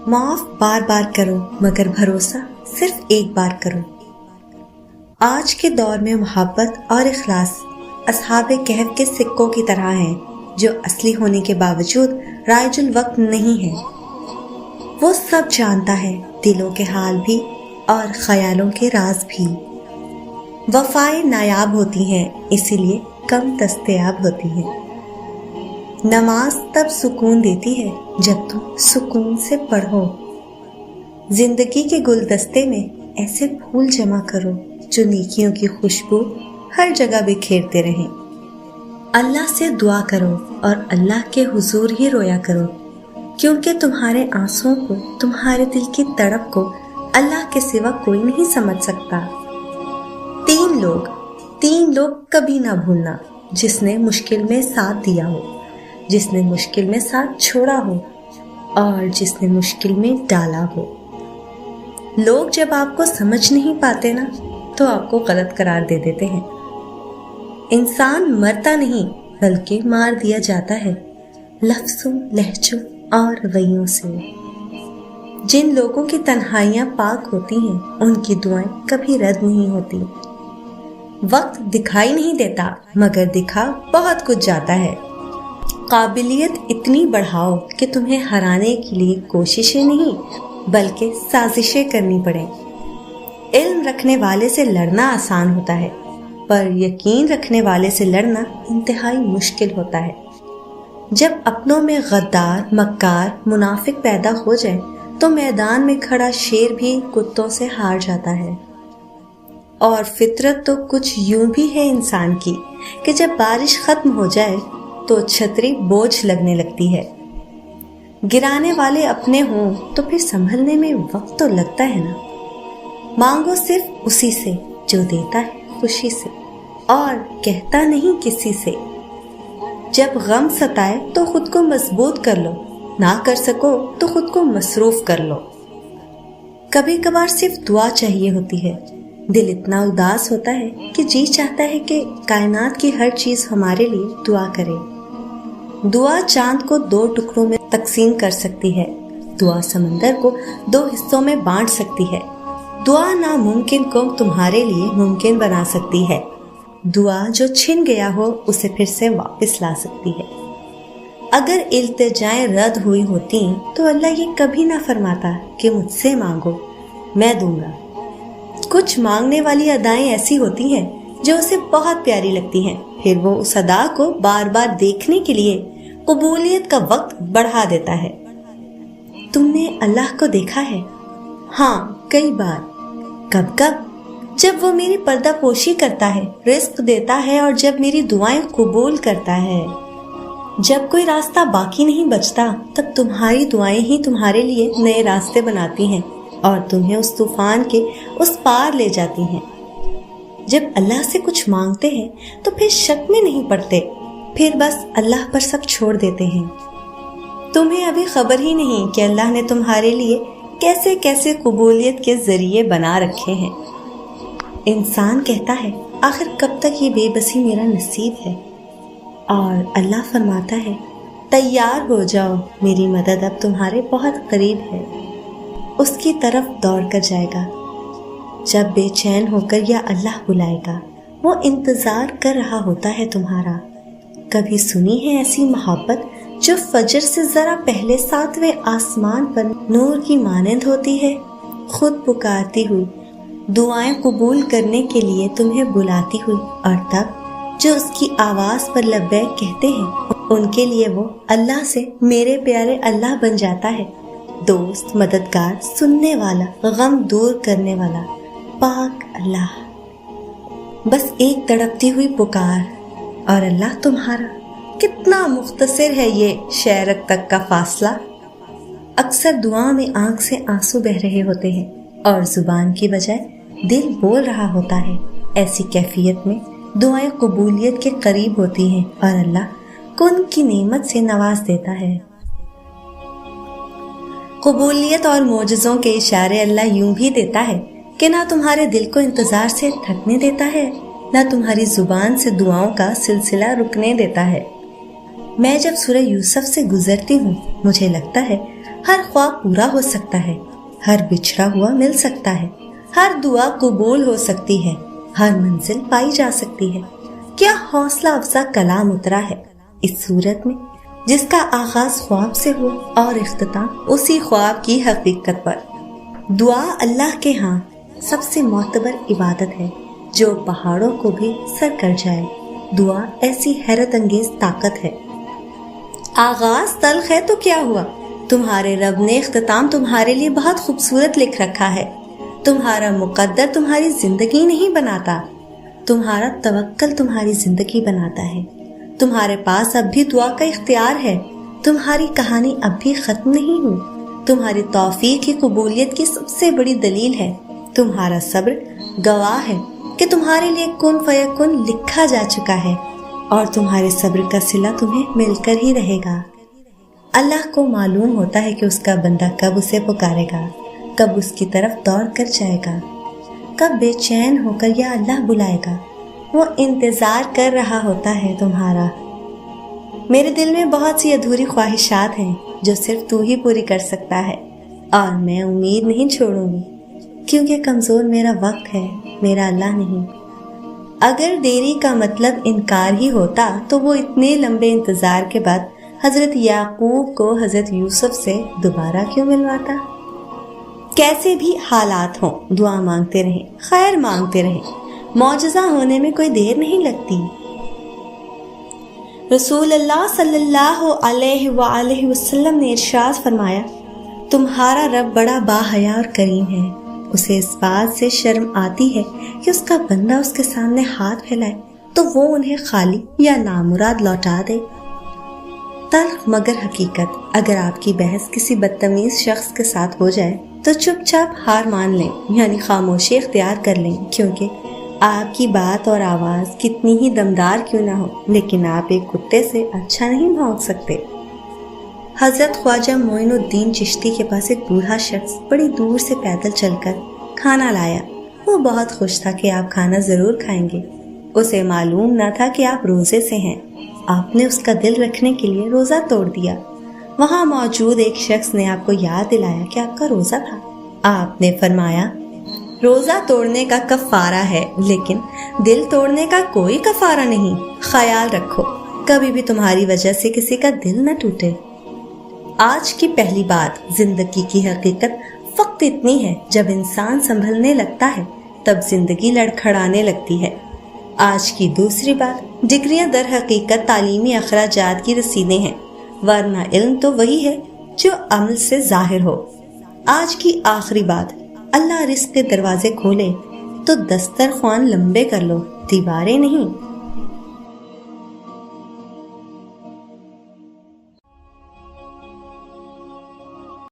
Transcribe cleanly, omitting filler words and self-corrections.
معاف بار بار کرو مگر بھروسہ صرف ایک بار کرو۔ آج کے دور میں محبت اور اخلاص اصحاب کہف کے سکوں کی طرح ہیں جو اصلی ہونے کے باوجود رائج الوقت نہیں ہے۔ وہ سب جانتا ہے، دلوں کے حال بھی اور خیالوں کے راز بھی۔ وفائیں نایاب ہوتی ہیں، اسی لیے کم دستیاب ہوتی ہیں۔ نماز تب سکون دیتی ہے جب تم سکون سے پڑھو۔ زندگی کے گلدستے میں ایسے پھول جمع کرو جو نیکیوں کی خوشبو ہر جگہ بکھیرتے رہیں۔ اللہ سے دعا کرو اور اللہ کے حضور ہی رویا کرو، کیونکہ تمہارے آنسوؤں کو، تمہارے دل کی تڑپ کو اللہ کے سوا کوئی نہیں سمجھ سکتا۔ تین لوگ کبھی نہ بھولنا، جس نے مشکل میں ساتھ دیا ہو، جس نے مشکل میں ساتھ چھوڑا ہو اور جس نے مشکل میں ڈالا ہو۔ لوگ جب آپ کو سمجھ نہیں پاتے نا تو آپ کو غلط قرار دے دیتے ہیں۔ انسان مرتا نہیں بلکہ مار دیا جاتا ہے لفظوں، لہجوں اور رویوں سے۔ جن لوگوں کی تنہائیاں پاک ہوتی ہیں ان کی دعائیں کبھی رد نہیں ہوتی۔ وقت دکھائی نہیں دیتا مگر دکھا بہت کچھ جاتا ہے۔ قابلیت اتنی بڑھاؤ کہ تمہیں ہرانے کے لیے کوششیں نہیں بلکہ سازشیں کرنی پڑیں۔ علم رکھنے والے سے لڑنا آسان ہوتا ہے، پر یقین رکھنے والے سے لڑنا انتہائی مشکل ہوتا ہے۔ جب اپنوں میں غدار، مکار، منافق پیدا ہو جائے تو میدان میں کھڑا شیر بھی کتوں سے ہار جاتا ہے۔ اور فطرت تو کچھ یوں بھی ہے انسان کی کہ جب بارش ختم ہو جائے تو چھتری بوجھ لگنے لگتی ہے۔ گرانے والے اپنے ہوں تو پھر سنبھلنے میں وقت تو لگتا ہے نا۔ مانگو صرف اسی سے جو دیتا ہے خوشی سے اور کہتا نہیں کسی سے۔ جب غم ستائے تو خود کو مضبوط کر لو، نہ کر سکو تو خود کو مصروف کر لو۔ کبھی کبھار صرف دعا چاہیے ہوتی ہے۔ دل اتنا اداس ہوتا ہے کہ جی چاہتا ہے کہ کائنات کی ہر چیز ہمارے لیے دعا کرے۔ دعا چاند کو 2 ٹکڑوں میں تقسیم کر سکتی ہے، دعا سمندر کو 2 حصوں میں بانٹ سکتی ہے، دعا ناممکن کو تمہارے لیے ممکن بنا سکتی ہے، دعا جو چھن گیا ہو اسے پھر سے واپس لا سکتی ہے۔ اگر التجائیں رد ہوئی ہوتی تو اللہ یہ کبھی نہ فرماتا کہ مجھ سے مانگو میں دوں گا۔ کچھ مانگنے والی ادائیں ایسی ہوتی ہیں جو اسے بہت پیاری لگتی ہیں، پھر وہ اس ادا کو بار بار دیکھنے کے لیے قبولیت کا وقت بڑھا دیتا ہے۔ تم نے اللہ کو دیکھا ہے؟ ہاں، کئی بار۔ کب؟ جب وہ میری پردہ پوشی کرتا ہے، رزق دیتا ہے اور جب میری دعائیں قبول کرتا ہے۔ جب کوئی راستہ باقی نہیں بچتا تب تمہاری دعائیں ہی تمہارے لیے نئے راستے بناتی ہیں اور تمہیں اس طوفان کے اس پار لے جاتی ہیں۔ جب اللہ سے کچھ مانگتے ہیں تو پھر شک میں نہیں پڑتے، پھر بس اللہ پر سب چھوڑ دیتے ہیں۔ تمہیں ابھی خبر ہی نہیں کہ اللہ نے تمہارے لیے کیسے کیسے قبولیت کے ذریعے بنا رکھے ہیں۔ انسان کہتا ہے آخر کب تک یہ بے بسی میرا نصیب ہے، اور اللہ فرماتا ہے تیار ہو جاؤ، میری مدد اب تمہارے بہت قریب ہے۔ اس کی طرف دوڑ کر جائے گا جب بے چین ہو کر یا اللہ بلائے گا۔ وہ انتظار کر رہا ہوتا ہے تمہارا۔ کبھی سنی ہے ایسی محبت جو فجر سے ذرا پہلے 7ویں آسمان پر نور کی مانند ہوتی ہے، خود پکارتی ہوئی، دعائیں قبول کرنے کے لیے تمہیں بلاتی ہوئی، اور تب جو اس کی آواز پر لبیک کہتے ہیں ان کے لیے وہ اللہ سے میرے پیارے اللہ بن جاتا ہے، دوست، مددگار، سننے والا، غم دور کرنے والا، پاک اللہ۔ بس ایک تڑپتی ہوئی پکار اور اللہ تمہارا۔ کتنا مختصر ہے یہ شعرک تک کا فاصلہ۔ اکثر دعا میں آنکھ سے آنسو بہ رہے ہوتے ہیں اور زبان کی بجائے دل بول رہا ہوتا ہے۔ ایسی کیفیت میں دعائیں قبولیت کے قریب ہوتی ہیں اور اللہ کن کی نعمت سے نواز دیتا ہے۔ قبولیت اور معجزوں کے اشارے اللہ یوں بھی دیتا ہے کہ نہ تمہارے دل کو انتظار سے تھکنے دیتا ہے، نہ تمہاری زبان سے دعاؤں کا سلسلہ رکنے دیتا ہے۔ میں جب سورہ یوسف سے گزرتی ہوں مجھے لگتا ہے ہر خواب پورا ہو سکتا ہے، ہر بچھڑا ہوا مل سکتا ہے، ہر دعا قبول ہو سکتی ہے، ہر منزل پائی جا سکتی ہے۔ کیا حوصلہ افزا کلام اترا ہے اس صورت میں جس کا آغاز خواب سے ہو اور اختتام اسی خواب کی حقیقت پر۔ دعا اللہ کے ہاں سب سے معتبر عبادت ہے جو پہاڑوں کو بھی سر کر جائے۔ دعا ایسی حیرت انگیز طاقت ہے۔ آغاز تلخ ہے تو کیا ہوا، تمہارے رب نے اختتام تمہارے لیے بہت خوبصورت لکھ رکھا ہے۔ تمہارا مقدر تمہاری زندگی نہیں بناتا، تمہارا توکل تمہاری زندگی بناتا ہے۔ تمہارے پاس اب بھی دعا کا اختیار ہے، تمہاری کہانی اب بھی ختم نہیں ہوئی۔ تمہاری توفیق کی قبولیت کی سب سے بڑی دلیل ہے تمہارا صبر، گواہ ہے کہ تمہارے لیے کن فیکن لکھا جا چکا ہے اور تمہارے صبر کا صلہ تمہیں مل کر ہی رہے گا۔ اللہ کو معلوم ہوتا ہے کہ اس کا بندہ کب اسے پکارے گا، کب اس کی طرف دوڑ کر جائے گا، کب بے چین ہو کر یا اللہ بلائے گا۔ وہ انتظار کر رہا ہوتا ہے تمہارا۔ میرے دل میں بہت سی ادھوری خواہشات ہیں جو صرف تو ہی پوری کر سکتا ہے، اور میں امید نہیں چھوڑوں گی کیونکہ کمزور میرا وقت ہے، میرا اللہ نہیں۔ اگر دیری کا مطلب انکار ہی ہوتا تو وہ اتنے لمبے انتظار کے بعد حضرت یعقوب کو حضرت یوسف سے دوبارہ کیوں ملواتا؟ کیسے بھی حالات ہوں دعا مانگتے رہیں، خیر مانگتے رہیں، معجزہ ہونے میں کوئی دیر نہیں لگتی۔ رسول اللہ صلی اللہ علیہ وآلہ وسلم نے ارشاد فرمایا، تمہارا رب بڑا باحیا اور کریم ہے، اسے اس بات سے شرم آتی ہے کہ اس کا بندہ اس کے سامنے ہاتھ پھیلائے تو وہ انہیں خالی یا نامراد لوٹا دے۔ تلخ مگر حقیقت، اگر آپ کی بحث کسی بدتمیز شخص کے ساتھ ہو جائے تو چپ چاپ ہار مان لیں، یعنی خاموشی اختیار کر لیں، کیونکہ آپ کی بات اور آواز کتنی ہی دمدار کیوں نہ ہو لیکن آپ ایک کتے سے اچھا نہیں بھونک سکتے۔ حضرت خواجہ معین الدین چشتی کے پاس ایک بوڑھا شخص بڑی دور سے پیدل چل کر کھانا لایا۔ وہ بہت خوش تھا کہ آپ کھانا ضرور کھائیں گے۔ اسے معلوم نہ تھا کہ آپ روزے سے ہیں۔ آپ نے اس کا دل رکھنے کے لیے روزہ توڑ دیا۔ وہاں موجود ایک شخص نے آپ کو یاد دلایا کہ آپ کا روزہ تھا۔ آپ نے فرمایا، روزہ توڑنے کا کفارہ ہے لیکن دل توڑنے کا کوئی کفارہ نہیں۔ خیال رکھو کبھی بھی تمہاری وجہ سے کسی کا دل نہ ٹوٹے۔ آج کی پہلی بات، زندگی کی حقیقت فقط اتنی ہے، جب انسان سنبھلنے لگتا ہے تب زندگی لڑکھڑانے لگتی ہے۔ آج کی دوسری بات، ڈگریاں در حقیقت تعلیمی اخراجات کی رسیدیں ہیں، ورنہ علم تو وہی ہے جو عمل سے ظاہر ہو۔ آج کی آخری بات، اللہ رزق کے دروازے کھولے تو دسترخوان لمبے کر لو، دیواریں نہیں۔